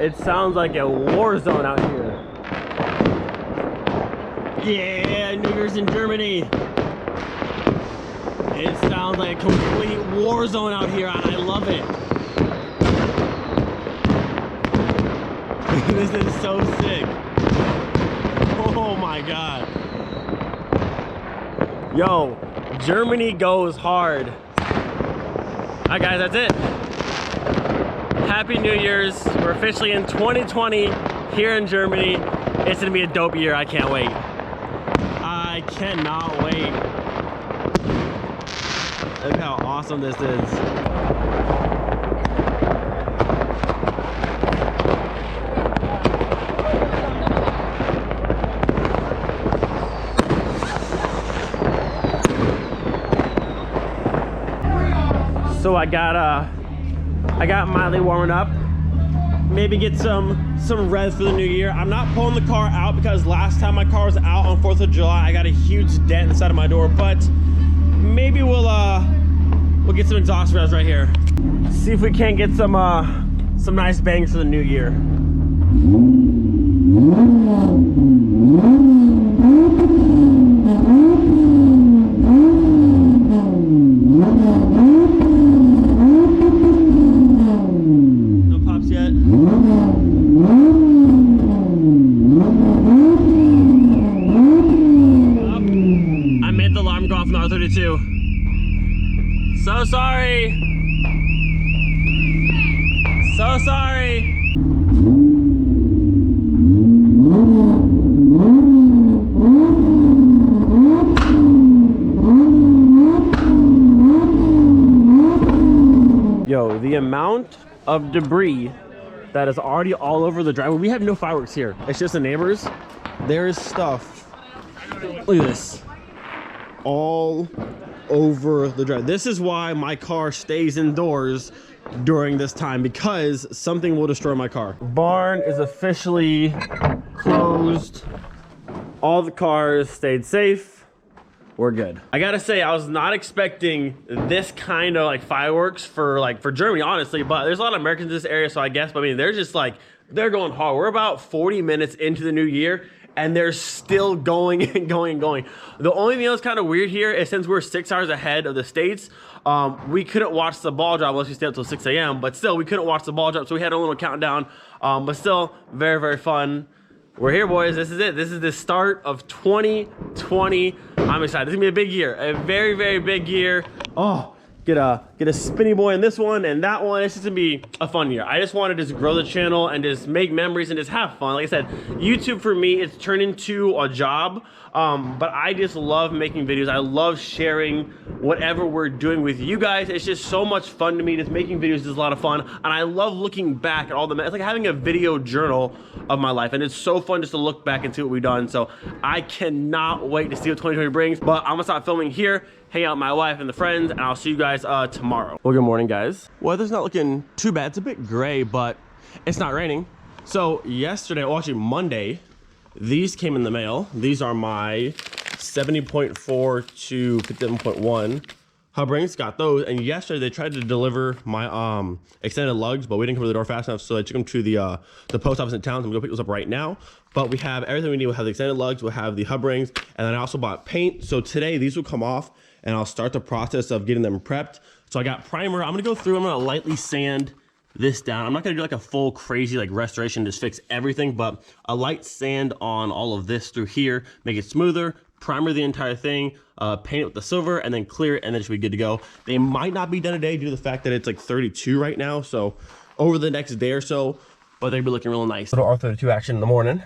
It sounds like a war zone out here. Yeah, New Year's in Germany. It sounds like a complete war zone out here. I love it. This is so sick. Oh my God. Yo, Germany goes hard. All right, guys, that's it. Happy New Year's. We're officially in 2020 here in Germany. It's gonna be a dope year. I can't wait. I cannot wait. Look how awesome this is. So I got Miley warming up. Maybe get some rev for the new year. I'm not pulling the car out because last time my car was out on 4th of July, I got a huge dent inside of my door, but maybe we'll get some exhaust revs right here. See if we can't get some nice bangs for the new year. So sorry. So sorry. Yo, the amount of debris that is already all over the driveway. We have no fireworks here. It's just the neighbors. There's stuff. Look at this. All over the drive. This is why my car stays indoors during this time, because something will destroy my car. Barn is officially closed. All the cars stayed safe. We're good. I gotta say, I was not expecting this kind of like fireworks for Germany, honestly, but there's a lot of Americans in this area, so I guess, but I mean, they're just like, they're going hard. We're about 40 minutes into the new year, and they're still going and going and going. The only thing that's kind of weird here is since we're 6 hours ahead of the States, we couldn't watch the ball drop unless we stayed up till 6 a.m. But still, we couldn't watch the ball drop, so we had a little countdown. But still, very, very fun. We're here, boys. This is it. This is the start of 2020. I'm excited. This is gonna be a big year. A very, very big year. Oh, get a spinny boy in this one and that one. It's just gonna be a fun year. I just wanted to just grow the channel and just make memories and just have fun. Like I said, YouTube for me, it's turned into a job, but I just love making videos. I love sharing whatever we're doing with you guys. It's just so much fun to me. Just making videos is a lot of fun, and I love looking back at all the, it's like having a video journal of my life, and it's so fun just to look back and see what we've done. So I cannot wait to see what 2020 brings, but I'm gonna stop filming here, hang out with my wife and the friends, and I'll see you guys tomorrow. Well, good morning, guys. Weather's not looking too bad. It's a bit gray, but it's not raining. So yesterday, well, actually Monday, these came in the mail. These are my 70.4 to 57.1 hub rings. Got those, and yesterday they tried to deliver my extended lugs, but we didn't come to the door fast enough, so I took them to the post office in town. So I'm gonna go pick those up right now. But we have everything we need. We'll have the extended lugs, we'll have the hub rings, and then I also bought paint. So today these will come off, and I'll start the process of getting them prepped. So I got primer. I'm gonna go through, I'm gonna lightly sand this down. I'm not gonna do like a full crazy like restoration, just fix everything, but a light sand on all of this through here, make it smoother, primer the entire thing, paint it with the silver, and then clear it, and then it should be good to go. They might not be done today due to the fact that it's like 32 right now, so over the next day or so, but they'll be looking real nice. Little R32 action in the morning.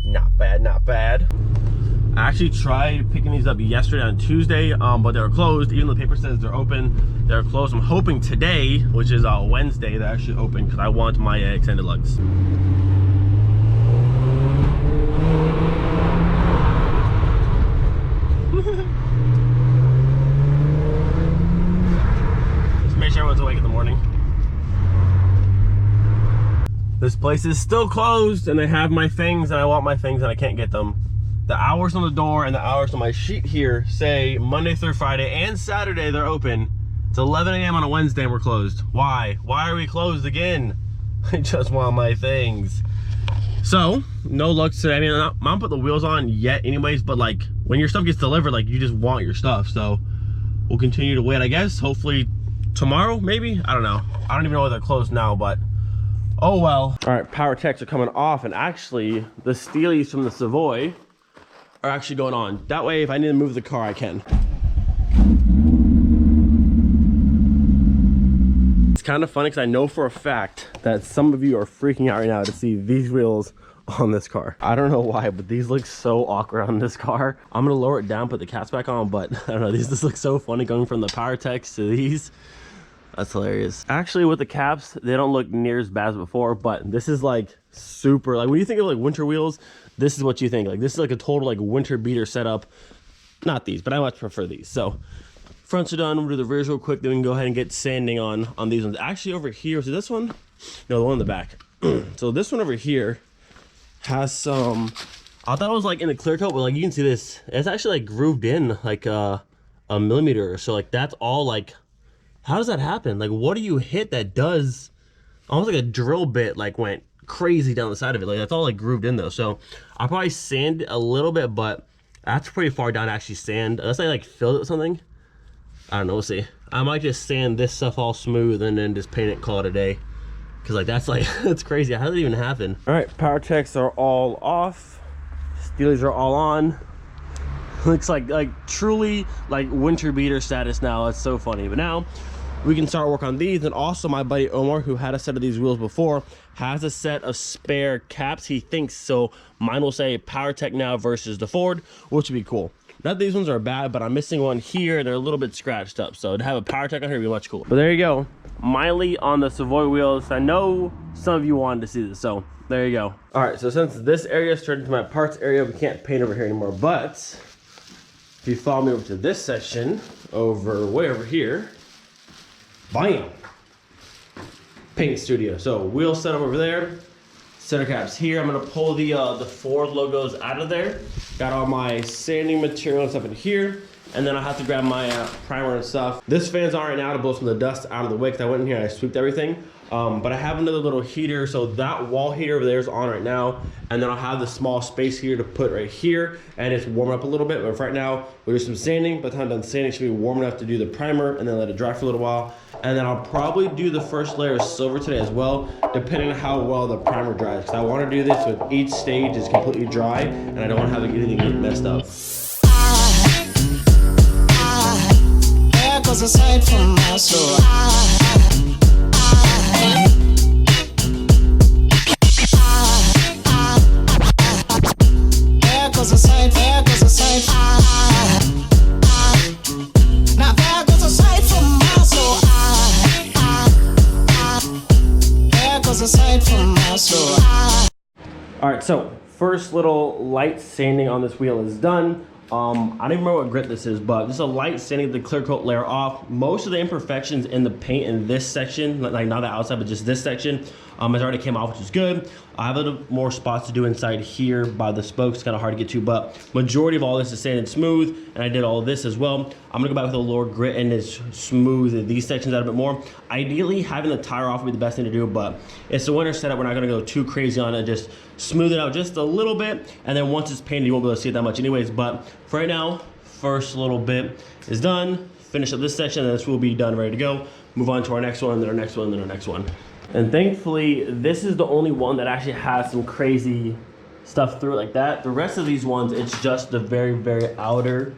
Not bad, not bad. I actually tried picking these up yesterday on Tuesday, but they were closed. Even though the paper says they're open, they're closed. I'm hoping today, which is Wednesday, they're actually open because I want my extended lugs. Just make sure everyone's awake in the morning. This place is still closed, and they have my things, and I want my things, and I can't get them. The hours on the door and the hours on my sheet here say Monday through Friday and Saturday they're open. It's 11 a.m. on a Wednesday and we're closed. Why? Why are we closed again? I just want my things. So, no luck today. I mean, I'm not put the wheels on yet anyways, but like when your stuff gets delivered, like you just want your stuff. So we'll continue to wait, I guess. Hopefully tomorrow, maybe? I don't know. I don't even know whether they're closed now, but oh well. All right, Powertechs are coming off, and actually the Steelies from the Savoy are actually going on. That way, if I need to move the car, I can. It's kind of funny because I know for a fact that some of you are freaking out right now to see these wheels on this car. I don't know why, but these look so awkward on this car. I'm gonna lower it down, put the caps back on, but I don't know, these just look so funny going from the Powertechs to these. That's hilarious. Actually, with the caps, they don't look near as bad as before, but this is like super, like when you think of like winter wheels, this is what you think. Like this is like a total like winter beater setup. Not these, but I much prefer these. So fronts are done. We'll do the rears real quick, then we can go ahead and get sanding on these ones. Actually over here, so this one, no, the one in the back. So this one over here has some, I thought it was like in the clear coat, but like you can see this, it's actually like grooved in like a millimeter. So like that's all like, how does that happen? Like what do you hit that does, almost like a drill bit like went crazy down the side of it. Like that's all like grooved in though. So I'll probably sand a little bit, but that's pretty far down to actually sand. Unless I like filled it with something. I don't know, we'll see. I might just sand this stuff all smooth and then just paint it, call it a day. Cause like that's like, that's crazy. How did it even happen? All right, Powertechs are all off. Steelies are all on. Looks like truly like winter beater status now. It's so funny. But now we can start work on these. And also my buddy Omar, who had a set of these wheels before, has a set of spare caps, he thinks. So mine will say Powertech now versus the Ford, which would be cool. Not that these ones are bad, but I'm missing one here. They're a little bit scratched up. So to have a Powertech on here would be much cooler. But there you go. Miley on the Savoy wheels. I know some of you wanted to see this, so there you go. All right, so since this area is turned into my parts area, we can't paint over here anymore. But if you follow me over to this section, way over here, bam, paint studio. So wheel setup over there, center caps here. I'm gonna pull the Ford logos out of there. Got all my sanding material and stuff in here. And then I'll have to grab my primer and stuff. This fan's on right now to blow some of the dust out of the way because I went in here and I sweeped everything. But I have another little heater, so that wall heater over there is on right now. And then I'll have the small space here to put right here, and it's warm up a little bit. But for right now, we'll do some sanding. By the time I'm done sanding, it should be warm enough to do the primer and then let it dry for a little while. And then I'll probably do the first layer of silver today as well, depending on how well the primer dries. Because I want to do this with each stage is completely dry, and I don't want to have anything get messed up. Goes aside from my soul. There goes aside, there goes aside. Now there goes aside from my soul. There goes aside from my soul. All right, so first little light sanding on this wheel is done. I don't even remember what grit this is, but this is a light sanding the clear coat layer off. Most of the imperfections in the paint in this section, like not the outside, but just this section, has already came off, which is good. I have a little more spots to do inside here by the spokes, kind of hard to get to, but majority of all this is sanded smooth, and I did all this as well. I'm gonna go back with a lower grit and just smooth these sections out a bit more. Ideally, having the tire off would be the best thing to do, but it's a winter setup. We're not gonna go too crazy on it, just smooth it out just a little bit, and then once it's painted, you won't be able to see it that much anyways. But for right now, first little bit is done. Finish up this section, and this will be done, ready to go. Move on to our next one, and then our next one, and then our next one. And thankfully, this is the only one that actually has some crazy stuff through it like that. The rest of these ones, it's just the very, very outer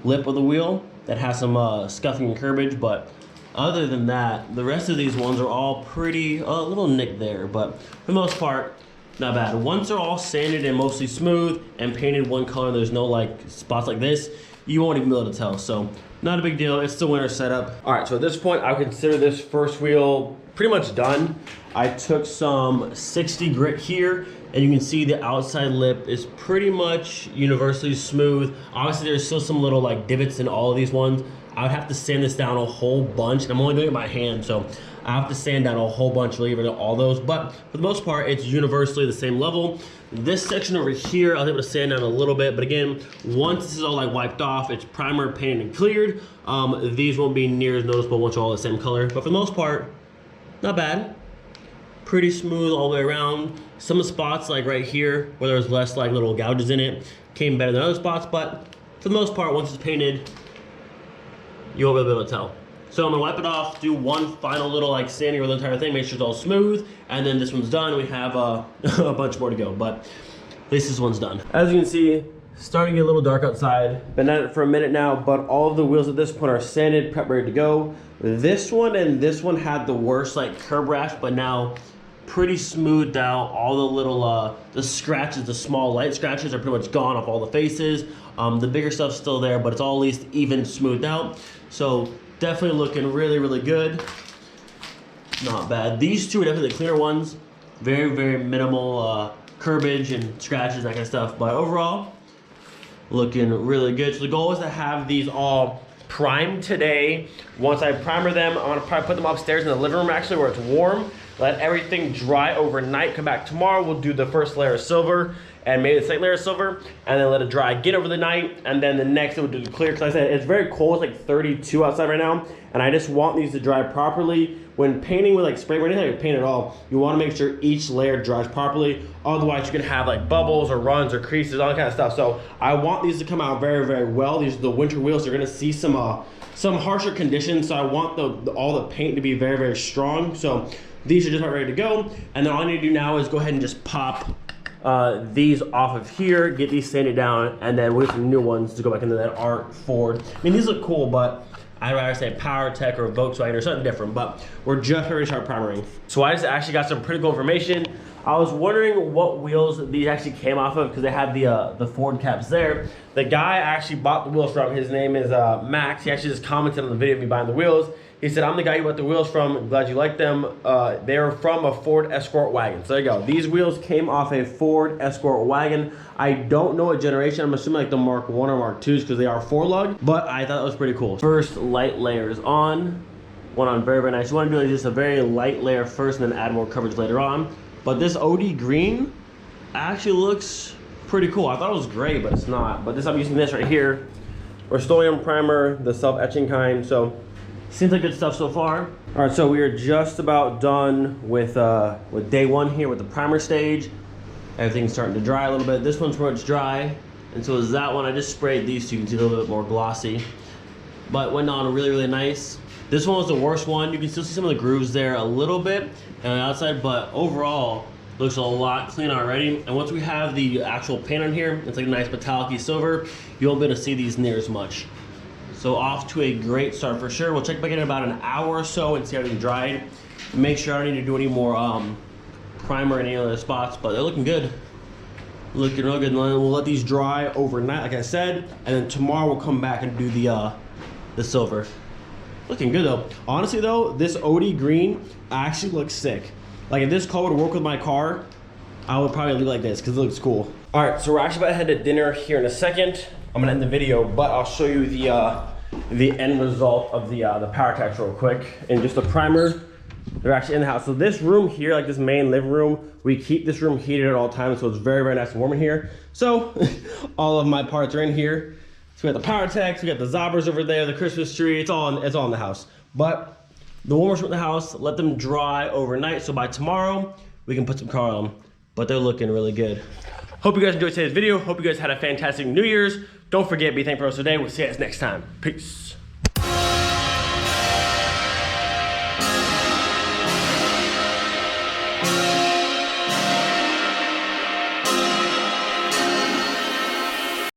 lip of the wheel that has some scuffing and curbage. But other than that, the rest of these ones are all pretty, a little nicked there. But for the most part, not bad. Once they're all sanded and mostly smooth and painted one color, there's no like spots like this, you won't even be able to tell. So not a big deal. It's the winter setup. All right, so at this point, I consider this first wheel pretty much done. I took some 60 grit here, and you can see the outside lip is pretty much universally smooth. Obviously, there's still some little like divots in all of these ones. I would have to sand this down a whole bunch, and I'm only doing it by hand, so I have to sand down a whole bunch to leave it all those. But for the most part, it's universally the same level. This section over here, I was able to sand down a little bit, but again, once this is all like wiped off, it's primer, painted, and cleared. These won't be near as noticeable once they're all the same color, but for the most part, not bad. pretty smooth all the way around. Some spots like right here where there's less like little gouges in it came better than other spots, but for the most part, once it's painted, you won't be able to tell. So I'm gonna wipe it off, do one final little like sanding over the entire thing, make sure it's all smooth, and then this one's done. We have a bunch more to go, but at least this one's done. As you can see, starting to get a little dark outside. Been at it for a minute now, but all of the wheels at this point are sanded, prep, ready to go. This one and this one had the worst like curb rash, but now pretty smoothed out. All the little the scratches, the small light scratches are pretty much gone off all the faces. The bigger stuff's still there, but it's all at least even smoothed out. So definitely looking really, really good. Not bad. These two are definitely the cleaner ones. Very, very minimal curbage and scratches, that kind of stuff. But overall, looking really good. So the goal is to have these all primed today. Once I primer them, I'm gonna probably put them upstairs in the living room actually where it's warm. Let everything dry overnight. Come back tomorrow, we'll do the first layer of silver and maybe the second layer of silver, and then let it dry again over the night, and then the next it would do the clear, because I said it's very cold. It's like 32 outside right now, and I just want these to dry properly. When painting with like spray or anything like paint at all, you want to make sure each layer dries properly. Otherwise, you can have like bubbles or runs or creases, all that kind of stuff. So I want these to come out very, very well. These are the winter wheels. They're gonna see some harsher conditions, so I want all the paint to be very, very strong. So these are just about ready to go, and then all I need to do now is go ahead and just pop these off of here, get these sanded down, and then we'll get some new ones to go back into that aren't Ford. I mean, these look cool, but I'd rather say Powertech or Volkswagen or something different, but we're just ready to start primering. So I just actually got some pretty cool information. I was wondering what wheels these actually came off of, because they had the Ford caps there. The guy I actually bought the wheels from, his name is Max. He actually just commented on the video of me buying the wheels. He said, I'm the guy you bought the wheels from. I'm glad you like them. They're from a Ford Escort wagon. So there you go. These wheels came off a Ford Escort wagon. I don't know what generation. I'm assuming like the Mark 1 or Mark 2s, because they are 4-lug, but I thought that was pretty cool. First light layer is on. Went on very, very nice. You want to do just a very light layer first and then add more coverage later on. But this OD green actually looks pretty cool. I thought it was gray, but it's not. But I'm using this right here. Rust-Oleum primer, the self-etching kind. So seems like good stuff so far. All right, so we are just about done with day one here with the primer stage. Everything's starting to dry a little bit. This one's pretty much dry, and so is that one. I just sprayed these two. You can see a little bit more glossy, but went on really, really nice. This one was the worst one. You can still see some of the grooves there a little bit on the outside, but overall looks a lot cleaner already. And once we have the actual paint on here, it's like a nice metallic silver. You won't be able to see these near as much. So off to a great start for sure. We'll check back in about an hour or so and see how everything dried. Make sure I don't need to do any more primer in any other spots, but they're looking good. Looking real good. And we'll let these dry overnight, like I said, and then tomorrow we'll come back and do the silver. Looking good though. Honestly though, this OD green actually looks sick. Like if this color would work with my car, I would probably leave it like this because it looks cool. All right, so we're actually about to head to dinner here in a second. I'm gonna end the video, but I'll show you the end result of the Powertech real quick. And just the primer, they're actually in the house. So this room here, like this main living room, we keep this room heated at all times, so it's very, very nice and warm in here. So all of my parts are in here. So we got the Powertech, we got the Zobbers over there, the Christmas tree, it's all in the house. But the warmers from the house, let them dry overnight, so by tomorrow, we can put some color on them. But they're looking really good. Hope you guys enjoyed today's video. Hope you guys had a fantastic New Year's. Don't forget, be thankful for the rest of the day. We'll see you guys next time. Peace.